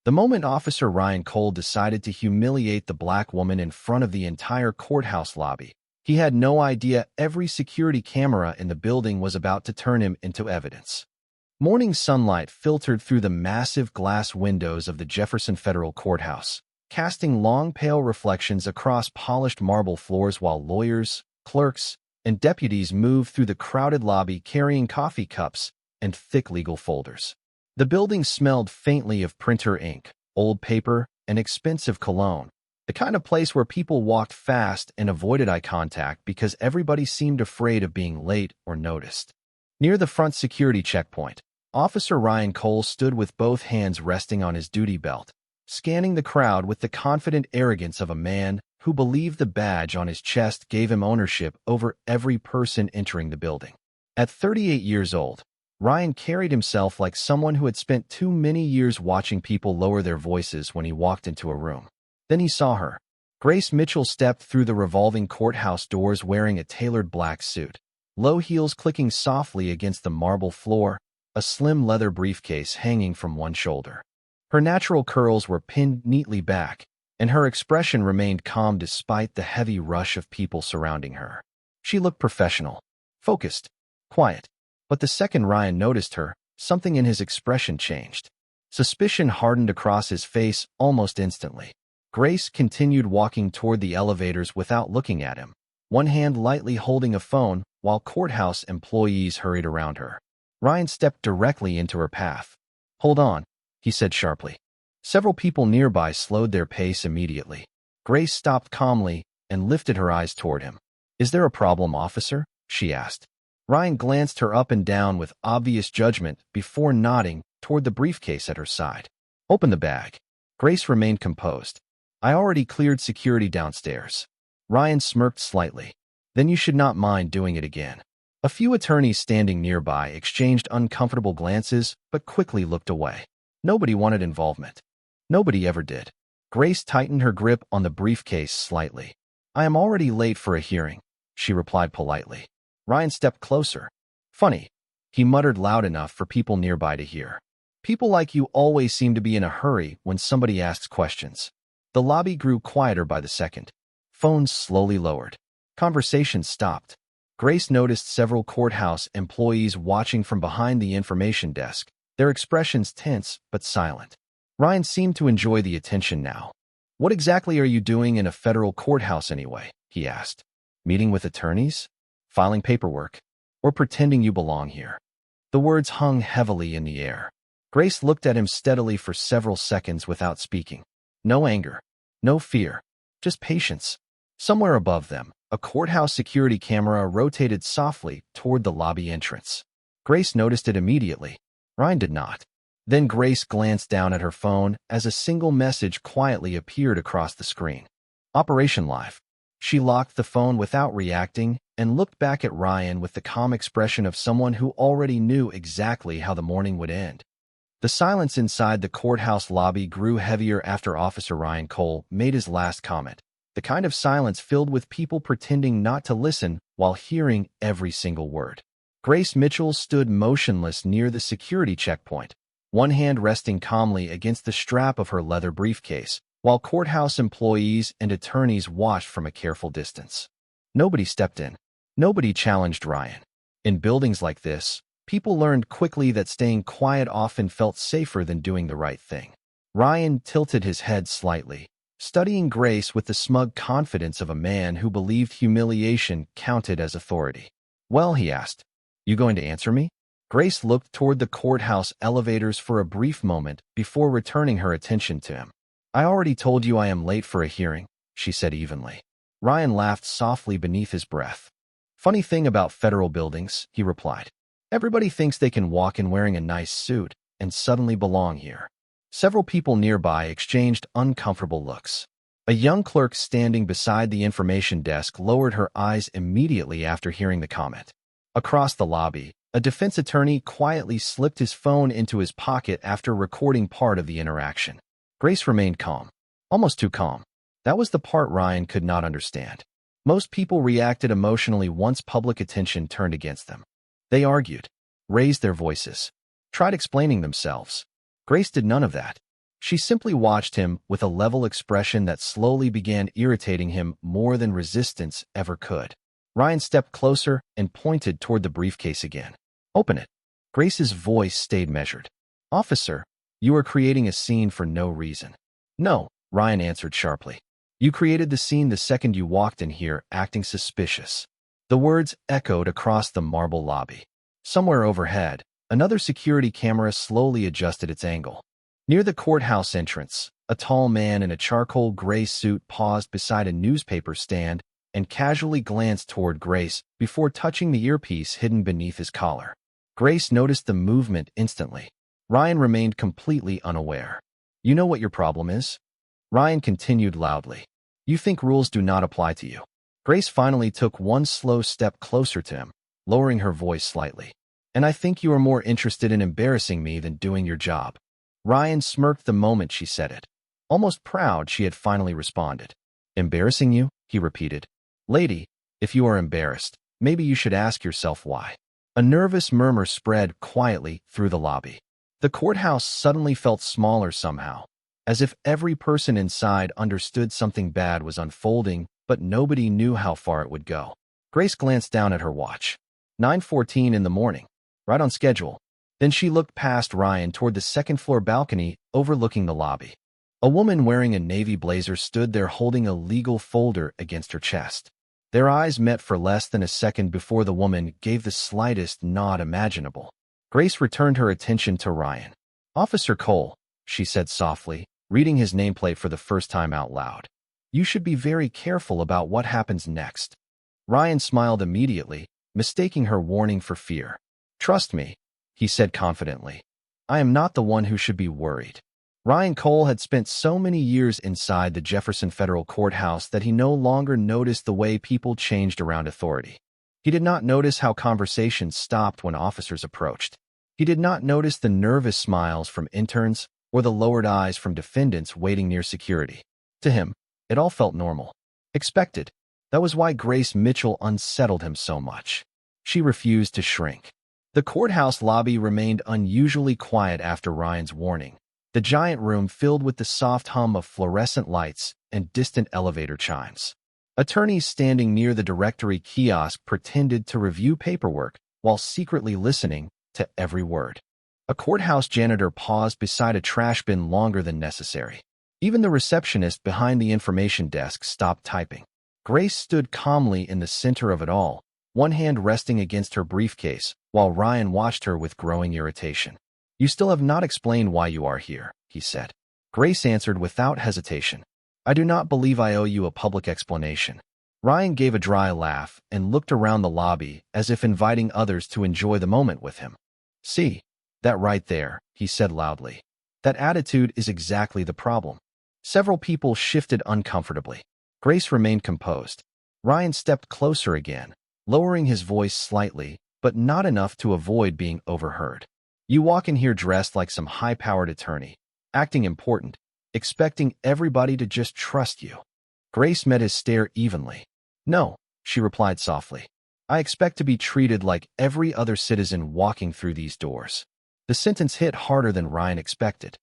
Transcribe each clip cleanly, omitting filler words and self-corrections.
The moment Officer Ryan Cole decided to humiliate the black woman in front of the entire courthouse lobby, he had no idea every security camera in the building was about to turn him into evidence. Morning sunlight filtered through the massive glass windows of the Jefferson Federal Courthouse, casting long pale reflections across polished marble floors while lawyers, clerks, and deputies moved through the crowded lobby carrying coffee cups and thick legal folders. The building smelled faintly of printer ink, old paper, and expensive cologne, the kind of place where people walked fast and avoided eye contact because everybody seemed afraid of being late or noticed. Near the front security checkpoint, Officer Ryan Cole stood with both hands resting on his duty belt, scanning the crowd with the confident arrogance of a man who believed the badge on his chest gave him ownership over every person entering the building. At 38 years old, Ryan carried himself like someone who had spent too many years watching people lower their voices when he walked into a room. Then he saw her. Grace Mitchell stepped through the revolving courthouse doors wearing a tailored black suit, low heels clicking softly against the marble floor, a slim leather briefcase hanging from one shoulder. Her natural curls were pinned neatly back, and her expression remained calm despite the heavy rush of people surrounding her. She looked professional, focused, quiet. But the second Ryan noticed her, something in his expression changed. Suspicion hardened across his face almost instantly. Grace continued walking toward the elevators without looking at him, one hand lightly holding a phone while courthouse employees hurried around her. Ryan stepped directly into her path. "Hold on," he said sharply. Several people nearby slowed their pace immediately. Grace stopped calmly and lifted her eyes toward him. "Is there a problem, officer?" she asked. Ryan glanced her up and down with obvious judgment before nodding toward the briefcase at her side. "Open the bag." Grace remained composed. "I already cleared security downstairs." Ryan smirked slightly. "Then you should not mind doing it again." A few attorneys standing nearby exchanged uncomfortable glances but quickly looked away. Nobody wanted involvement. Nobody ever did. Grace tightened her grip on the briefcase slightly. "I am already late for a hearing," she replied politely. Ryan stepped closer. "Funny," he muttered loud enough for people nearby to hear. "People like you always seem to be in a hurry when somebody asks questions." The lobby grew quieter by the second. Phones slowly lowered. Conversations stopped. Grace noticed several courthouse employees watching from behind the information desk, their expressions tense but silent. Ryan seemed to enjoy the attention now. "What exactly are you doing in a federal courthouse anyway?" he asked. "Meeting with attorneys? Filing paperwork? Or pretending you belong here?" The words hung heavily in the air. Grace looked at him steadily for several seconds without speaking. No anger, no fear, just patience. Somewhere above them, a courthouse security camera rotated softly toward the lobby entrance. Grace noticed it immediately. Ryan did not. Then Grace glanced down at her phone as a single message quietly appeared across the screen. "Operation Live." She locked the phone without reacting and looked back at Ryan with the calm expression of someone who already knew exactly how the morning would end. The silence inside the courthouse lobby grew heavier after Officer Ryan Cole made his last comment, the kind of silence filled with people pretending not to listen while hearing every single word. Grace Mitchell stood motionless near the security checkpoint, one hand resting calmly against the strap of her leather briefcase, while courthouse employees and attorneys watched from a careful distance. Nobody stepped in. Nobody challenged Ryan. In buildings like this, people learned quickly that staying quiet often felt safer than doing the right thing. Ryan tilted his head slightly, studying Grace with the smug confidence of a man who believed humiliation counted as authority. "Well," he asked, "you going to answer me?" Grace looked toward the courthouse elevators for a brief moment before returning her attention to him. "I already told you I am late for a hearing," she said evenly. Ryan laughed softly beneath his breath. "Funny thing about federal buildings," he replied. "Everybody thinks they can walk in wearing a nice suit and suddenly belong here." Several people nearby exchanged uncomfortable looks. A young clerk standing beside the information desk lowered her eyes immediately after hearing the comment. Across the lobby, a defense attorney quietly slipped his phone into his pocket after recording part of the interaction. Grace remained calm, almost too calm. That was the part Ryan could not understand. Most people reacted emotionally once public attention turned against them. They argued, raised their voices, tried explaining themselves. Grace did none of that. She simply watched him with a level expression that slowly began irritating him more than resistance ever could. Ryan stepped closer and pointed toward the briefcase again. Open it. Grace's voice stayed measured. Officer, you are creating a scene for no reason. No, Ryan answered sharply. You created the scene the second you walked in here, acting suspicious. The words echoed across the marble lobby. Somewhere overhead, another security camera slowly adjusted its angle. Near the courthouse entrance, a tall man in a charcoal gray suit paused beside a newspaper stand and casually glanced toward Grace before touching the earpiece hidden beneath his collar. Grace noticed the movement instantly. Ryan remained completely unaware. You know what your problem is? Ryan continued loudly. You think rules do not apply to you. Grace finally took one slow step closer to him, lowering her voice slightly. And I think you are more interested in embarrassing me than doing your job. Ryan smirked the moment she said it. Almost proud she had finally responded. Embarrassing you? He repeated. Lady, if you are embarrassed, maybe you should ask yourself why. A nervous murmur spread quietly through the lobby. The courthouse suddenly felt smaller somehow, as if every person inside understood something bad was unfolding, but nobody knew how far it would go. Grace glanced down at her watch. 9:14 in the morning. Right on schedule. Then she looked past Ryan toward the second-floor balcony overlooking the lobby. A woman wearing a navy blazer stood there holding a legal folder against her chest. Their eyes met for less than a second before the woman gave the slightest nod imaginable. Grace returned her attention to Ryan. Officer Cole, she said softly, reading his nameplate for the first time out loud. You should be very careful about what happens next. Ryan smiled immediately, mistaking her warning for fear. Trust me, he said confidently. I am not the one who should be worried. Ryan Cole had spent so many years inside the Jefferson Federal Courthouse that he no longer noticed the way people changed around authority. He did not notice how conversations stopped when officers approached. He did not notice the nervous smiles from interns or the lowered eyes from defendants waiting near security. To him, it all felt normal. Expected. That was why Grace Mitchell unsettled him so much. She refused to shrink. The courthouse lobby remained unusually quiet after Ryan's warning. The giant room filled with the soft hum of fluorescent lights and distant elevator chimes. Attorneys standing near the directory kiosk pretended to review paperwork while secretly listening to every word. A courthouse janitor paused beside a trash bin longer than necessary. Even the receptionist behind the information desk stopped typing. Grace stood calmly in the center of it all, one hand resting against her briefcase, while Ryan watched her with growing irritation. You still have not explained why you are here, he said. Grace answered without hesitation. I do not believe I owe you a public explanation. Ryan gave a dry laugh and looked around the lobby as if inviting others to enjoy the moment with him. See, that right there, he said loudly. That attitude is exactly the problem. Several people shifted uncomfortably. Grace remained composed. Ryan stepped closer again, lowering his voice slightly, but not enough to avoid being overheard. You walk in here dressed like some high-powered attorney, acting important, expecting everybody to just trust you. Grace met his stare evenly. No, she replied softly. I expect to be treated like every other citizen walking through these doors. The sentence hit harder than Ryan expected.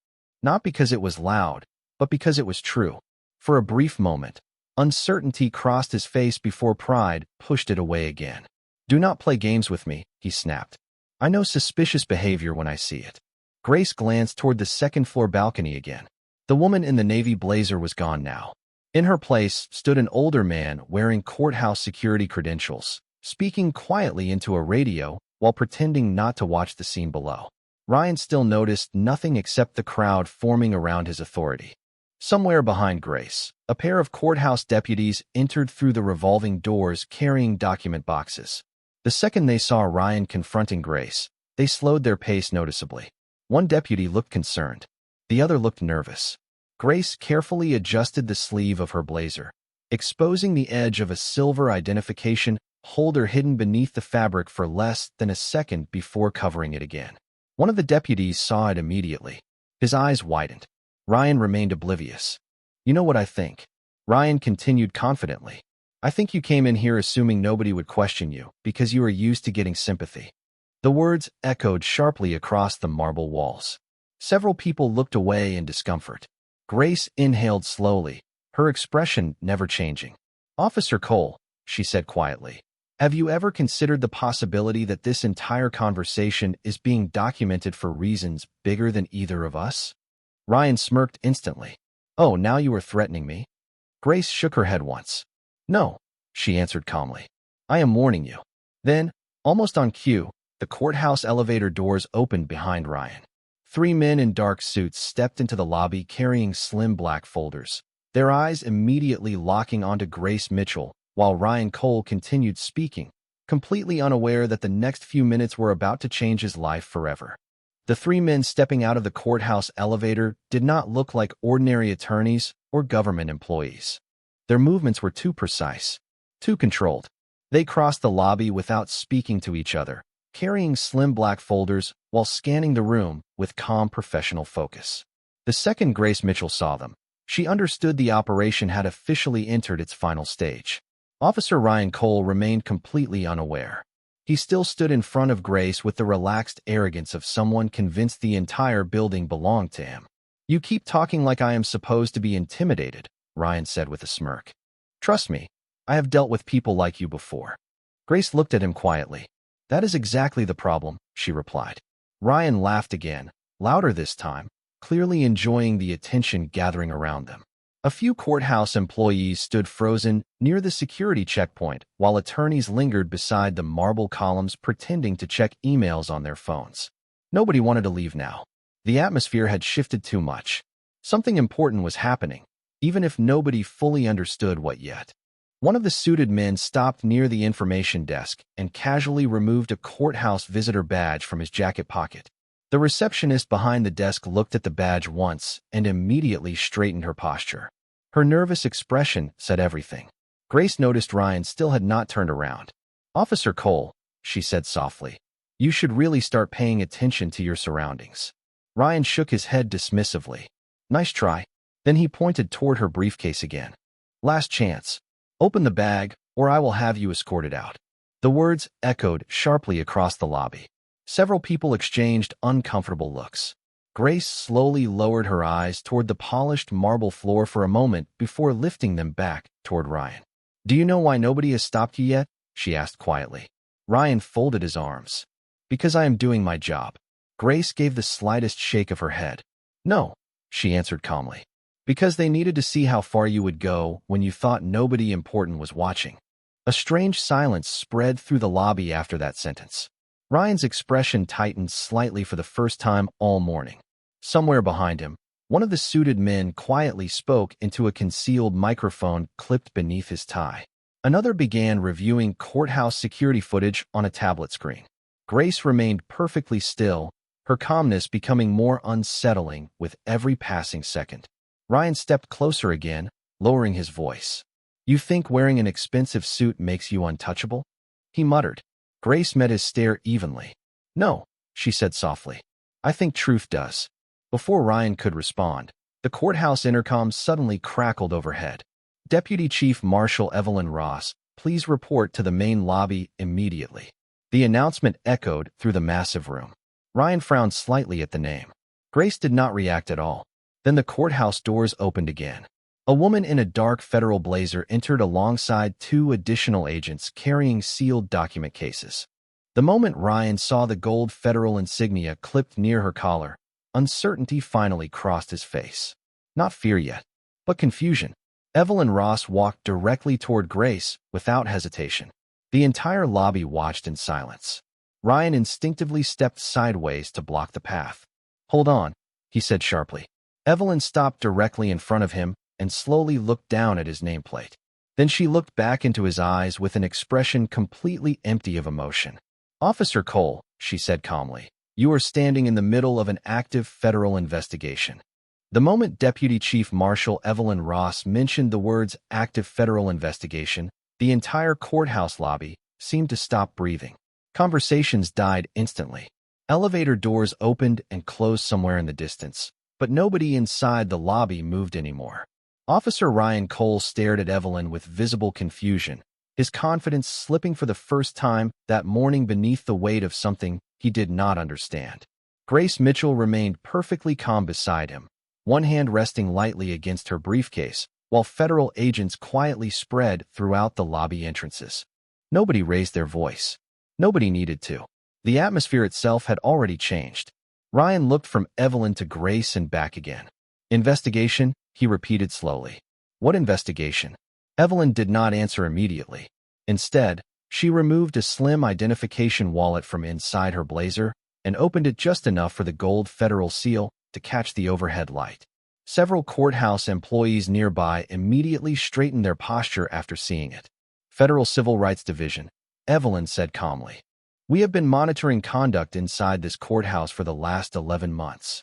Not because it was loud, but because it was true. For a brief moment, uncertainty crossed his face before pride pushed it away again. Do not play games with me, he snapped. I know suspicious behavior when I see it. Grace glanced toward the second-floor balcony again. The woman in the navy blazer was gone now. In her place stood an older man wearing courthouse security credentials, speaking quietly into a radio while pretending not to watch the scene below. Ryan still noticed nothing except the crowd forming around his authority. Somewhere behind Grace, a pair of courthouse deputies entered through the revolving doors carrying document boxes. The second they saw Ryan confronting Grace, they slowed their pace noticeably. One deputy looked concerned. The other looked nervous. Grace carefully adjusted the sleeve of her blazer, exposing the edge of a silver identification holder hidden beneath the fabric for less than a second before covering it again. One of the deputies saw it immediately. His eyes widened. Ryan remained oblivious. You know what I think? Ryan continued confidently. I think you came in here assuming nobody would question you because you are used to getting sympathy. The words echoed sharply across the marble walls. Several people looked away in discomfort. Grace inhaled slowly, her expression never changing. "Officer Cole," she said quietly, "have you ever considered the possibility that this entire conversation is being documented for reasons bigger than either of us?" Ryan smirked instantly. "Oh, now you are threatening me?" Grace shook her head once. "No," she answered calmly. "I am warning you." Then, almost on cue, the courthouse elevator doors opened behind Ryan. 3 men in dark suits stepped into the lobby carrying slim black folders, their eyes immediately locking onto Grace Mitchell, while Ryan Cole continued speaking, completely unaware that the next few minutes were about to change his life forever. The 3 men stepping out of the courthouse elevator did not look like ordinary attorneys or government employees. Their movements were too precise, too controlled. They crossed the lobby without speaking to each other, carrying slim black folders while scanning the room with calm professional focus. The second Grace Mitchell saw them, she understood the operation had officially entered its final stage. Officer Ryan Cole remained completely unaware. He still stood in front of Grace with the relaxed arrogance of someone convinced the entire building belonged to him. "You keep talking like I am supposed to be intimidated," Ryan said with a smirk. "Trust me, I have dealt with people like you before." Grace looked at him quietly. "That is exactly the problem," she replied. Ryan laughed again, louder this time, clearly enjoying the attention gathering around them. A few courthouse employees stood frozen near the security checkpoint while attorneys lingered beside the marble columns pretending to check emails on their phones. Nobody wanted to leave now. The atmosphere had shifted too much. Something important was happening, even if nobody fully understood what yet. One of the suited men stopped near the information desk and casually removed a courthouse visitor badge from his jacket pocket. The receptionist behind the desk looked at the badge once and immediately straightened her posture. Her nervous expression said everything. Grace noticed Ryan still had not turned around. "Officer Cole," she said softly, "you should really start paying attention to your surroundings." Ryan shook his head dismissively. "Nice try." Then he pointed toward her briefcase again. "Last chance. Open the bag, or I will have you escorted out." The words echoed sharply across the lobby. Several people exchanged uncomfortable looks. Grace slowly lowered her eyes toward the polished marble floor for a moment before lifting them back toward Ryan. "Do you know why nobody has stopped you yet?" she asked quietly. Ryan folded his arms. "Because I am doing my job." Grace gave the slightest shake of her head. "No," she answered calmly. "Because they needed to see how far you would go when you thought nobody important was watching." A strange silence spread through the lobby after that sentence. Ryan's expression tightened slightly for the first time all morning. Somewhere behind him, one of the suited men quietly spoke into a concealed microphone clipped beneath his tie. Another began reviewing courthouse security footage on a tablet screen. Grace remained perfectly still, her calmness becoming more unsettling with every passing second. Ryan stepped closer again, lowering his voice. "You think wearing an expensive suit makes you untouchable?" he muttered. Grace met his stare evenly. "No," she said softly. "I think truth does." Before Ryan could respond, the courthouse intercom suddenly crackled overhead. "Deputy Chief Marshal Evelyn Ross, please report to the main lobby immediately." The announcement echoed through the massive room. Ryan frowned slightly at the name. Grace did not react at all. Then the courthouse doors opened again. A woman in a dark federal blazer entered alongside 2 additional agents carrying sealed document cases. The moment Ryan saw the gold federal insignia clipped near her collar, uncertainty finally crossed his face. Not fear yet, but confusion. Evelyn Ross walked directly toward Grace without hesitation. The entire lobby watched in silence. Ryan instinctively stepped sideways to block the path. "Hold on," he said sharply. Evelyn stopped directly in front of him and slowly looked down at his nameplate. Then she looked back into his eyes with an expression completely empty of emotion. "Officer Cole," she said calmly, "you are standing in the middle of an active federal investigation." The moment Deputy Chief Marshal Evelyn Ross mentioned the words active federal investigation, the entire courthouse lobby seemed to stop breathing. Conversations died instantly. Elevator doors opened and closed somewhere in the distance, but nobody inside the lobby moved anymore. Officer Ryan Cole stared at Evelyn with visible confusion, his confidence slipping for the first time that morning beneath the weight of something he did not understand. Grace Mitchell remained perfectly calm beside him, one hand resting lightly against her briefcase, while federal agents quietly spread throughout the lobby entrances. Nobody raised their voice. Nobody needed to. The atmosphere itself had already changed. Ryan looked from Evelyn to Grace and back again. Investigation, he repeated slowly. What investigation? Evelyn did not answer immediately. Instead, she removed a slim identification wallet from inside her blazer and opened it just enough for the gold federal seal to catch the overhead light. Several courthouse employees nearby immediately straightened their posture after seeing it. Federal Civil Rights Division, Evelyn said calmly. We have been monitoring conduct inside this courthouse for the last 11 months.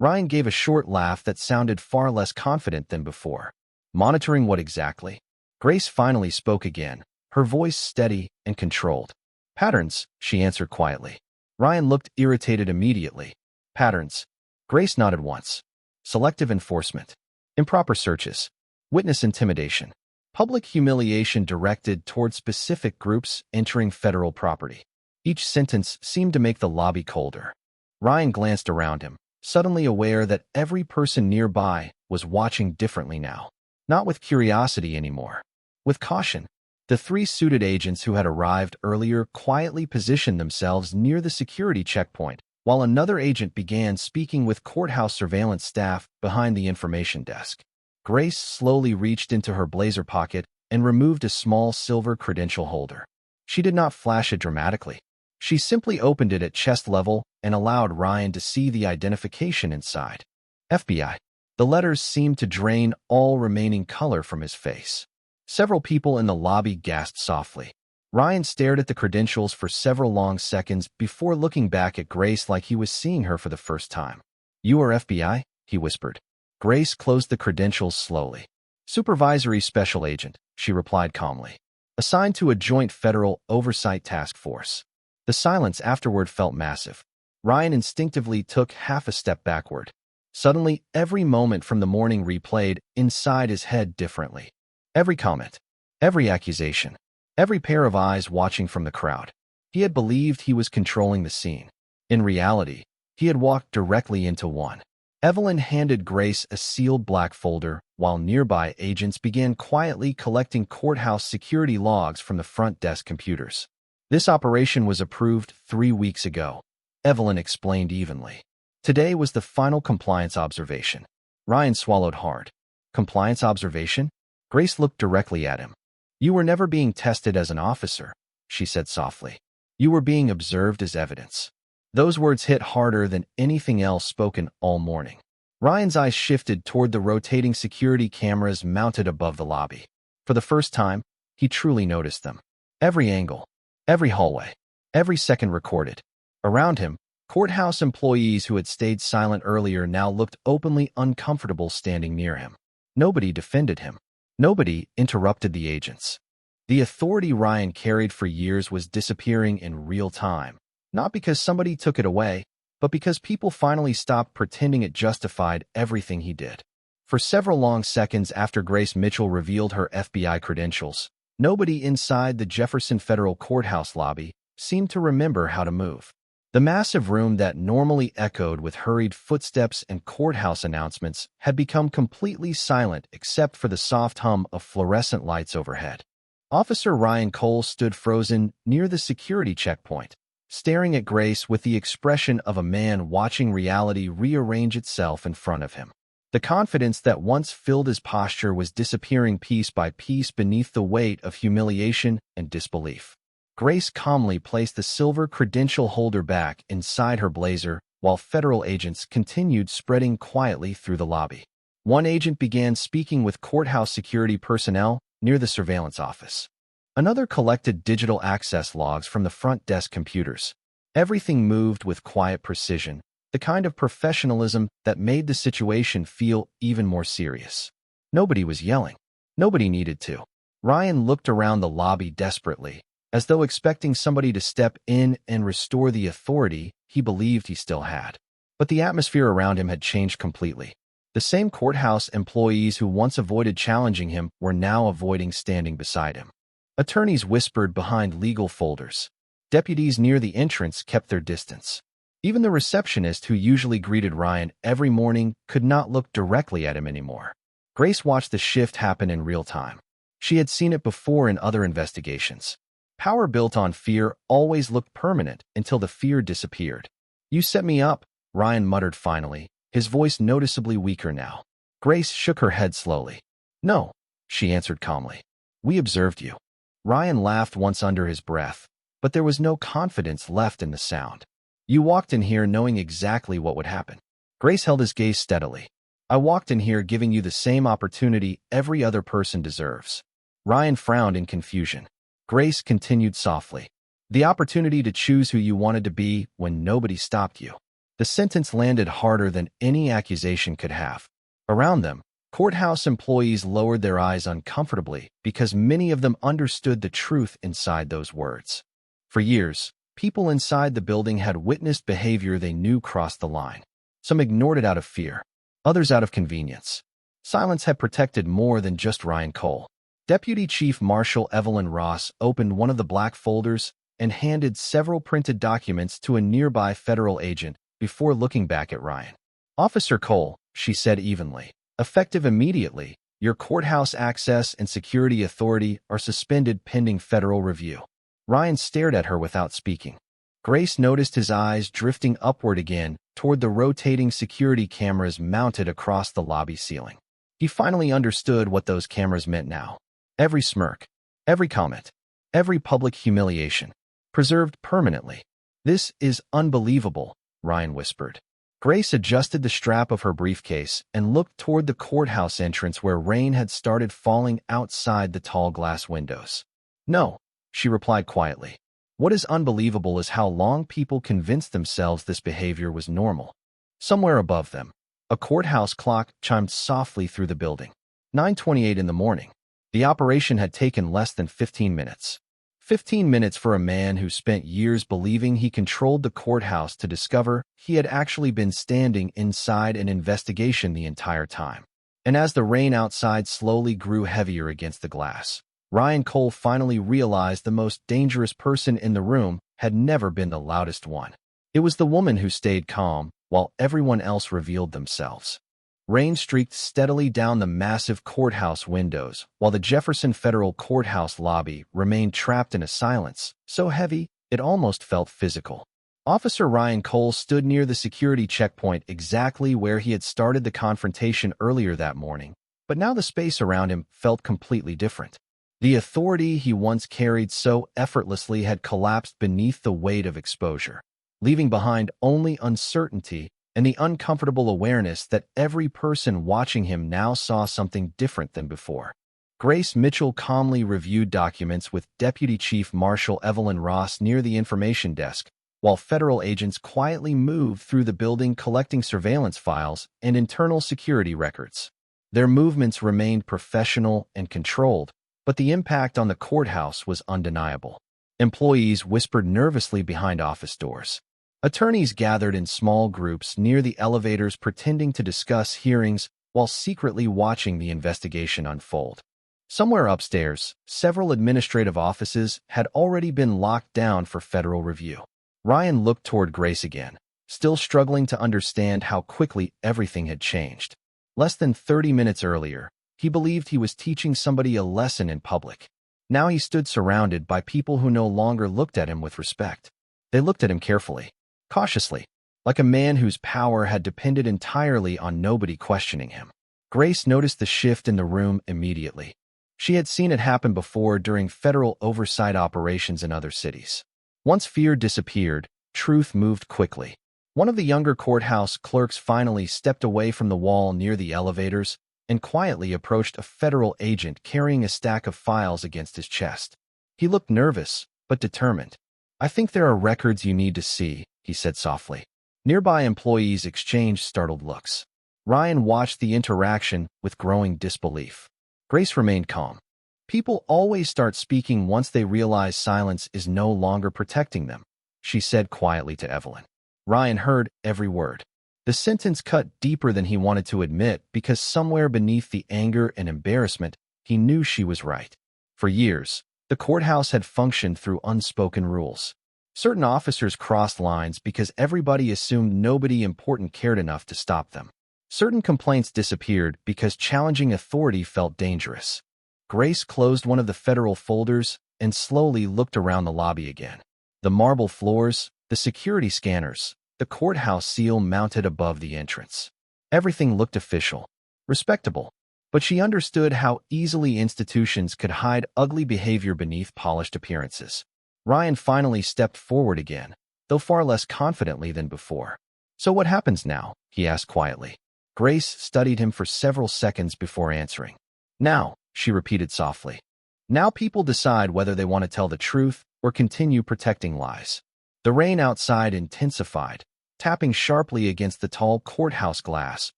Ryan gave a short laugh that sounded far less confident than before. Monitoring what exactly? Grace finally spoke again, her voice steady and controlled. Patterns, she answered quietly. Ryan looked irritated immediately. Patterns. Grace nodded once. Selective enforcement. Improper searches. Witness intimidation. Public humiliation directed toward specific groups entering federal property. Each sentence seemed to make the lobby colder. Ryan glanced around him, suddenly aware that every person nearby was watching differently now. Not with curiosity anymore. With caution. The three suited agents who had arrived earlier quietly positioned themselves near the security checkpoint, while another agent began speaking with courthouse surveillance staff behind the information desk. Grace slowly reached into her blazer pocket and removed a small silver credential holder. She did not flash it dramatically. She simply opened it at chest level and allowed Ryan to see the identification inside. FBI. The letters seemed to drain all remaining color from his face. Several people in the lobby gasped softly. Ryan stared at the credentials for several long seconds before looking back at Grace like he was seeing her for the first time. You are FBI? He whispered. Grace closed the credentials slowly. Supervisory special agent, she replied calmly. Assigned to a joint federal oversight task force. The silence afterward felt massive. Ryan instinctively took half a step backward. Suddenly, every moment from the morning replayed inside his head differently. Every comment, every accusation, every pair of eyes watching from the crowd. He had believed he was controlling the scene. In reality, he had walked directly into one. Evelyn handed Grace a sealed black folder, while nearby agents began quietly collecting courthouse security logs from the front desk computers. This operation was approved 3 weeks ago, Evelyn explained evenly. Today was the final compliance observation. Ryan swallowed hard. Compliance observation? Grace looked directly at him. You were never being tested as an officer, she said softly. You were being observed as evidence. Those words hit harder than anything else spoken all morning. Ryan's eyes shifted toward the rotating security cameras mounted above the lobby. For the first time, he truly noticed them. Every angle, every hallway, every second recorded. Around him, courthouse employees who had stayed silent earlier now looked openly uncomfortable standing near him. Nobody defended him. Nobody interrupted the agents. The authority Ryan carried for years was disappearing in real time, not because somebody took it away, but because people finally stopped pretending it justified everything he did. For several long seconds after Grace Mitchell revealed her FBI credentials, nobody inside the Jefferson Federal Courthouse lobby seemed to remember how to move. The massive room that normally echoed with hurried footsteps and courthouse announcements had become completely silent except for the soft hum of fluorescent lights overhead. Officer Ryan Cole stood frozen near the security checkpoint, staring at Grace with the expression of a man watching reality rearrange itself in front of him. The confidence that once filled his posture was disappearing piece by piece beneath the weight of humiliation and disbelief. Grace calmly placed the silver credential holder back inside her blazer while federal agents continued spreading quietly through the lobby. One agent began speaking with courthouse security personnel near the surveillance office. Another collected digital access logs from the front desk computers. Everything moved with quiet precision, the kind of professionalism that made the situation feel even more serious. Nobody was yelling. Nobody needed to. Ryan looked around the lobby desperately, as though expecting somebody to step in and restore the authority he believed he still had. But the atmosphere around him had changed completely. The same courthouse employees who once avoided challenging him were now avoiding standing beside him. Attorneys whispered behind legal folders. Deputies near the entrance kept their distance. Even the receptionist who usually greeted Ryan every morning could not look directly at him anymore. Grace watched the shift happen in real time. She had seen it before in other investigations. Power built on fear always looked permanent until the fear disappeared. "You set me up," Ryan muttered finally, his voice noticeably weaker now. Grace shook her head slowly. "No," she answered calmly. "We observed you." Ryan laughed once under his breath, but there was no confidence left in the sound. "You walked in here knowing exactly what would happen." Grace held his gaze steadily. "I walked in here giving you the same opportunity every other person deserves." Ryan frowned in confusion. Grace continued softly. "The opportunity to choose who you wanted to be when nobody stopped you." The sentence landed harder than any accusation could have. Around them, courthouse employees lowered their eyes uncomfortably because many of them understood the truth inside those words. For years, people inside the building had witnessed behavior they knew crossed the line. Some ignored it out of fear, others out of convenience. Silence had protected more than just Ryan Cole. Deputy Chief Marshal Evelyn Ross opened one of the black folders and handed several printed documents to a nearby federal agent before looking back at Ryan. "Officer Cole," she said evenly, "effective immediately, your courthouse access and security authority are suspended pending federal review." Ryan stared at her without speaking. Grace noticed his eyes drifting upward again toward the rotating security cameras mounted across the lobby ceiling. He finally understood what those cameras meant now. Every smirk, every comment, every public humiliation, preserved permanently. "This is unbelievable," Ryan whispered. Grace adjusted the strap of her briefcase and looked toward the courthouse entrance where rain had started falling outside the tall glass windows. "No," she replied quietly. "What is unbelievable is how long people convinced themselves this behavior was normal." Somewhere above them, a courthouse clock chimed softly through the building. 9:28 in the morning. The operation had taken less than 15 minutes. 15 minutes for a man who spent years believing he controlled the courthouse to discover he had actually been standing inside an investigation the entire time. And as the rain outside slowly grew heavier against the glass, Ryan Cole finally realized the most dangerous person in the room had never been the loudest one. It was the woman who stayed calm while everyone else revealed themselves. Rain streaked steadily down the massive courthouse windows, while the Jefferson Federal Courthouse lobby remained trapped in a silence so heavy it almost felt physical. Officer Ryan Cole stood near the security checkpoint exactly where he had started the confrontation earlier that morning, but now the space around him felt completely different. The authority he once carried so effortlessly had collapsed beneath the weight of exposure, leaving behind only uncertainty and the uncomfortable awareness that every person watching him now saw something different than before. Grace Mitchell calmly reviewed documents with Deputy Chief Marshal Evelyn Ross near the information desk, while federal agents quietly moved through the building collecting surveillance files and internal security records. Their movements remained professional and controlled, but the impact on the courthouse was undeniable. Employees whispered nervously behind office doors. Attorneys gathered in small groups near the elevators pretending to discuss hearings while secretly watching the investigation unfold. Somewhere upstairs, several administrative offices had already been locked down for federal review. Ryan looked toward Grace again, still struggling to understand how quickly everything had changed. Less than 30 minutes earlier, he believed he was teaching somebody a lesson in public. Now he stood surrounded by people who no longer looked at him with respect. They looked at him carefully, cautiously, like a man whose power had depended entirely on nobody questioning him. Grace noticed the shift in the room immediately. She had seen it happen before during federal oversight operations in other cities. Once fear disappeared, truth moved quickly. One of the younger courthouse clerks finally stepped away from the wall near the elevators and quietly approached a federal agent carrying a stack of files against his chest. He looked nervous, but determined. "I think there are records you need to see," he said softly. Nearby employees exchanged startled looks. Ryan watched the interaction with growing disbelief. Grace remained calm. "People always start speaking once they realize silence is no longer protecting them," she said quietly to Evelyn. Ryan heard every word. The sentence cut deeper than he wanted to admit because somewhere beneath the anger and embarrassment, he knew she was right. For years, the courthouse had functioned through unspoken rules. Certain officers crossed lines because everybody assumed nobody important cared enough to stop them. Certain complaints disappeared because challenging authority felt dangerous. Grace closed one of the federal folders and slowly looked around the lobby again. The marble floors, the security scanners, the courthouse seal mounted above the entrance. Everything looked official, respectable, but she understood how easily institutions could hide ugly behavior beneath polished appearances. Ryan finally stepped forward again, though far less confidently than before. "So what happens now?" he asked quietly. Grace studied him for several seconds before answering. "Now," she repeated softly. "Now people decide whether they want to tell the truth or continue protecting lies." The rain outside intensified, tapping sharply against the tall courthouse glass,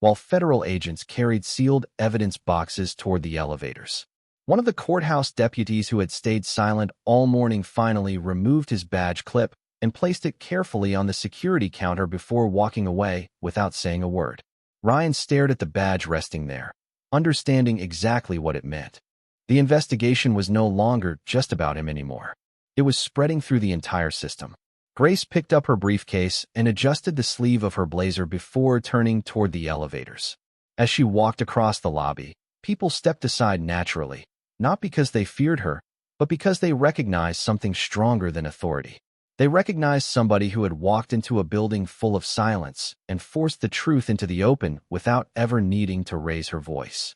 while federal agents carried sealed evidence boxes toward the elevators. One of the courthouse deputies who had stayed silent all morning finally removed his badge clip and placed it carefully on the security counter before walking away without saying a word. Ryan stared at the badge resting there, understanding exactly what it meant. The investigation was no longer just about him anymore. It was spreading through the entire system. Grace picked up her briefcase and adjusted the sleeve of her blazer before turning toward the elevators. As she walked across the lobby, people stepped aside naturally, not because they feared her, but because they recognized something stronger than authority. They recognized somebody who had walked into a building full of silence and forced the truth into the open without ever needing to raise her voice.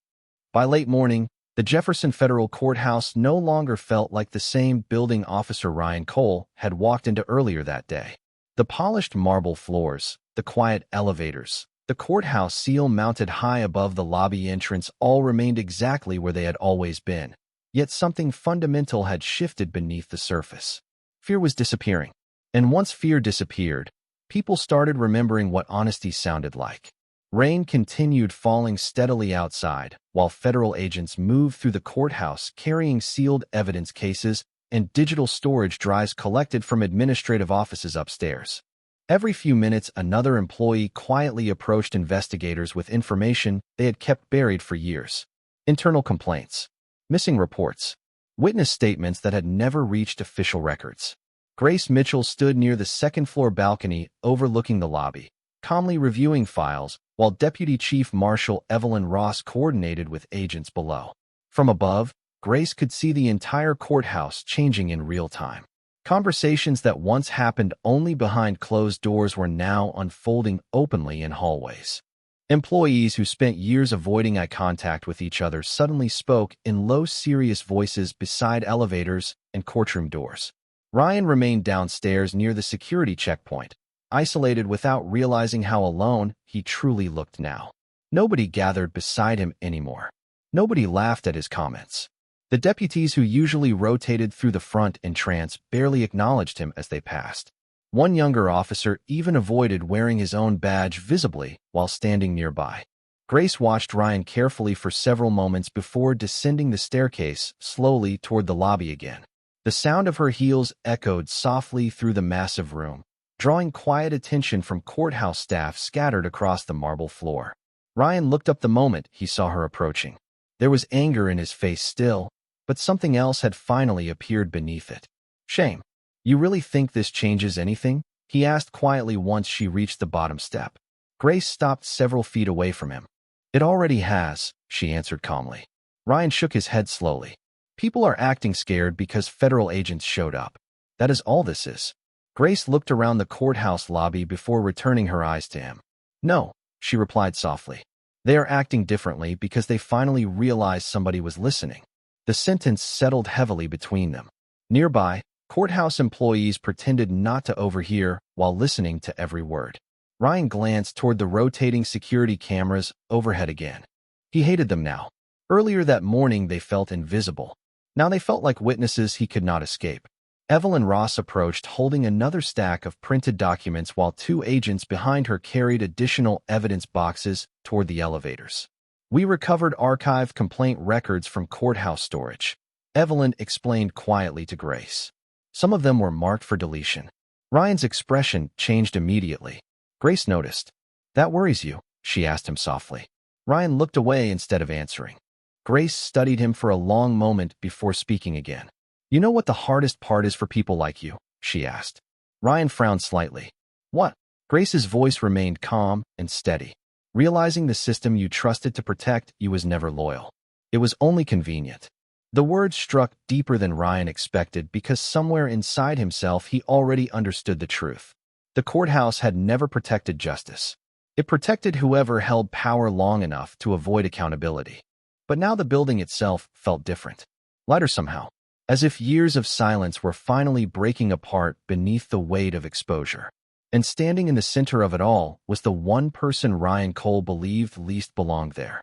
By late morning, the Jefferson Federal Courthouse no longer felt like the same building Officer Ryan Cole had walked into earlier that day. The polished marble floors, the quiet elevators, the courthouse seal mounted high above the lobby entrance all remained exactly where they had always been. Yet something fundamental had shifted beneath the surface. Fear was disappearing. And once fear disappeared, people started remembering what honesty sounded like. Rain continued falling steadily outside, while federal agents moved through the courthouse carrying sealed evidence cases and digital storage drives collected from administrative offices upstairs. Every few minutes, another employee quietly approached investigators with information they had kept buried for years. Internal complaints, missing reports, witness statements that had never reached official records. Grace Mitchell stood near the second-floor balcony overlooking the lobby, calmly reviewing files, while Deputy Chief Marshal Evelyn Ross coordinated with agents below. From above, Grace could see the entire courthouse changing in real time. Conversations that once happened only behind closed doors were now unfolding openly in hallways. Employees who spent years avoiding eye contact with each other suddenly spoke in low, serious voices beside elevators and courtroom doors. Ryan remained downstairs near the security checkpoint, isolated without realizing how alone he truly looked now. Nobody gathered beside him anymore. Nobody laughed at his comments. The deputies who usually rotated through the front entrance barely acknowledged him as they passed. One younger officer even avoided wearing his own badge visibly while standing nearby. Grace watched Ryan carefully for several moments before descending the staircase slowly toward the lobby again. The sound of her heels echoed softly through the massive room, drawing quiet attention from courthouse staff scattered across the marble floor. Ryan looked up the moment he saw her approaching. There was anger in his face still, but something else had finally appeared beneath it. "Shame. You really think this changes anything?" he asked quietly once she reached the bottom step. Grace stopped several feet away from him. "It already has," she answered calmly. Ryan shook his head slowly. "People are acting scared because federal agents showed up. That is all this is." Grace looked around the courthouse lobby before returning her eyes to him. "No," she replied softly. "They are acting differently because they finally realized somebody was listening." The sentence settled heavily between them. Nearby, courthouse employees pretended not to overhear while listening to every word. Ryan glanced toward the rotating security cameras overhead again. He hated them now. Earlier that morning they felt invisible. Now they felt like witnesses he could not escape. Evelyn Ross approached holding another stack of printed documents while two agents behind her carried additional evidence boxes toward the elevators. "We recovered archived complaint records from courthouse storage," Evelyn explained quietly to Grace. "Some of them were marked for deletion." Ryan's expression changed immediately. Grace noticed. "That worries you?" she asked him softly. Ryan looked away instead of answering. Grace studied him for a long moment before speaking again. "You know what the hardest part is for people like you?" she asked. Ryan frowned slightly. What? Grace's voice remained calm and steady. Realizing the system you trusted to protect you was never loyal. It was only convenient. The words struck deeper than Ryan expected because somewhere inside himself he already understood the truth. The courthouse had never protected justice. It protected whoever held power long enough to avoid accountability. But now the building itself felt different. Lighter somehow. As if years of silence were finally breaking apart beneath the weight of exposure. And standing in the center of it all was the one person Ryan Cole believed least belonged there.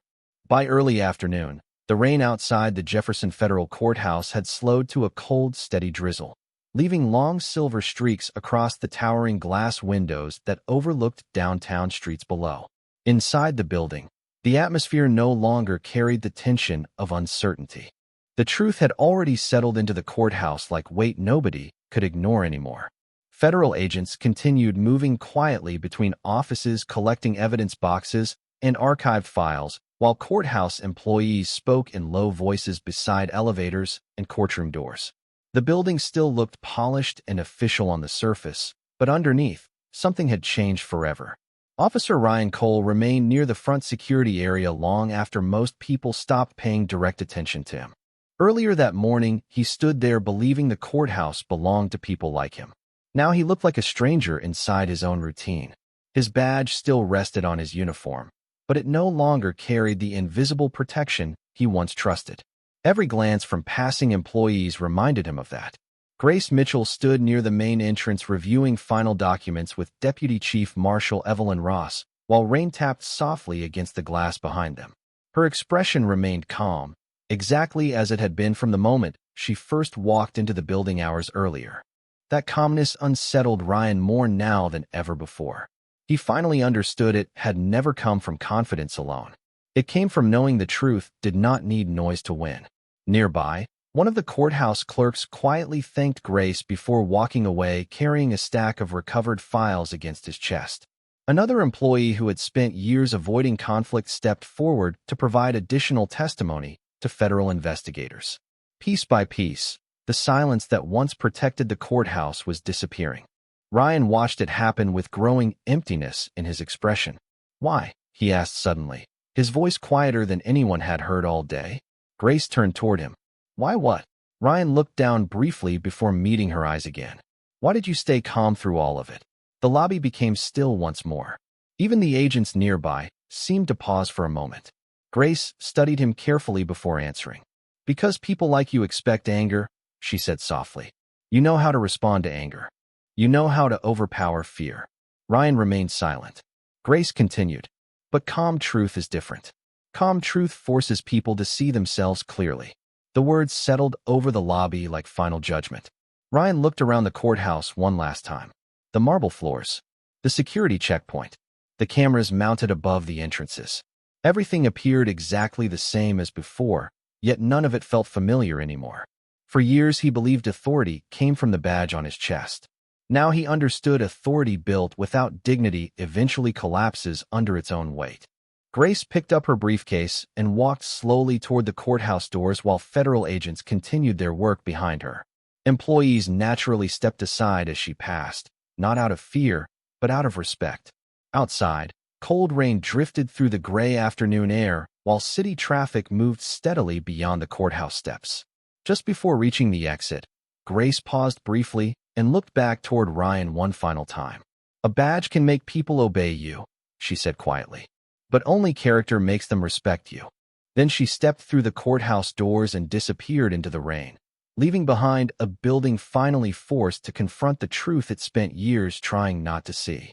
By early afternoon, the rain outside the Jefferson Federal Courthouse had slowed to a cold, steady drizzle, leaving long silver streaks across the towering glass windows that overlooked downtown streets below. Inside the building, the atmosphere no longer carried the tension of uncertainty. The truth had already settled into the courthouse like weight nobody could ignore anymore. Federal agents continued moving quietly between offices collecting evidence boxes and archived files, while courthouse employees spoke in low voices beside elevators and courtroom doors. The building still looked polished and official on the surface, but underneath, something had changed forever. Officer Ryan Cole remained near the front security area long after most people stopped paying direct attention to him. Earlier that morning, he stood there believing the courthouse belonged to people like him. Now he looked like a stranger inside his own routine. His badge still rested on his uniform, but it no longer carried the invisible protection he once trusted. Every glance from passing employees reminded him of that. Grace Mitchell stood near the main entrance reviewing final documents with Deputy Chief Marshal Evelyn Ross, while rain tapped softly against the glass behind them. Her expression remained calm, exactly as it had been from the moment she first walked into the building hours earlier. That calmness unsettled Ryan more now than ever before. He finally understood it had never come from confidence alone. It came from knowing the truth did not need noise to win. Nearby, one of the courthouse clerks quietly thanked Grace before walking away carrying a stack of recovered files against his chest. Another employee who had spent years avoiding conflict stepped forward to provide additional testimony to federal investigators. Piece by piece, the silence that once protected the courthouse was disappearing. Ryan watched it happen with growing emptiness in his expression. Why? He asked suddenly, his voice quieter than anyone had heard all day. Grace turned toward him. Why what? Ryan looked down briefly before meeting her eyes again. Why did you stay calm through all of it? The lobby became still once more. Even the agents nearby seemed to pause for a moment. Grace studied him carefully before answering. Because people like you expect anger, she said softly. You know how to respond to anger. You know how to overpower fear. Ryan remained silent. Grace continued. But calm truth is different. Calm truth forces people to see themselves clearly. The words settled over the lobby like final judgment. Ryan looked around the courthouse one last time. The marble floors. The security checkpoint. The cameras mounted above the entrances. Everything appeared exactly the same as before, yet none of it felt familiar anymore. For years he believed authority came from the badge on his chest. Now he understood authority built without dignity eventually collapses under its own weight. Grace picked up her briefcase and walked slowly toward the courthouse doors while federal agents continued their work behind her. Employees naturally stepped aside as she passed, not out of fear, but out of respect. Outside, cold rain drifted through the gray afternoon air while city traffic moved steadily beyond the courthouse steps. Just before reaching the exit, Grace paused briefly and looked back toward Ryan one final time. A badge can make people obey you, she said quietly. But only character makes them respect you. Then she stepped through the courthouse doors and disappeared into the rain, leaving behind a building finally forced to confront the truth it spent years trying not to see.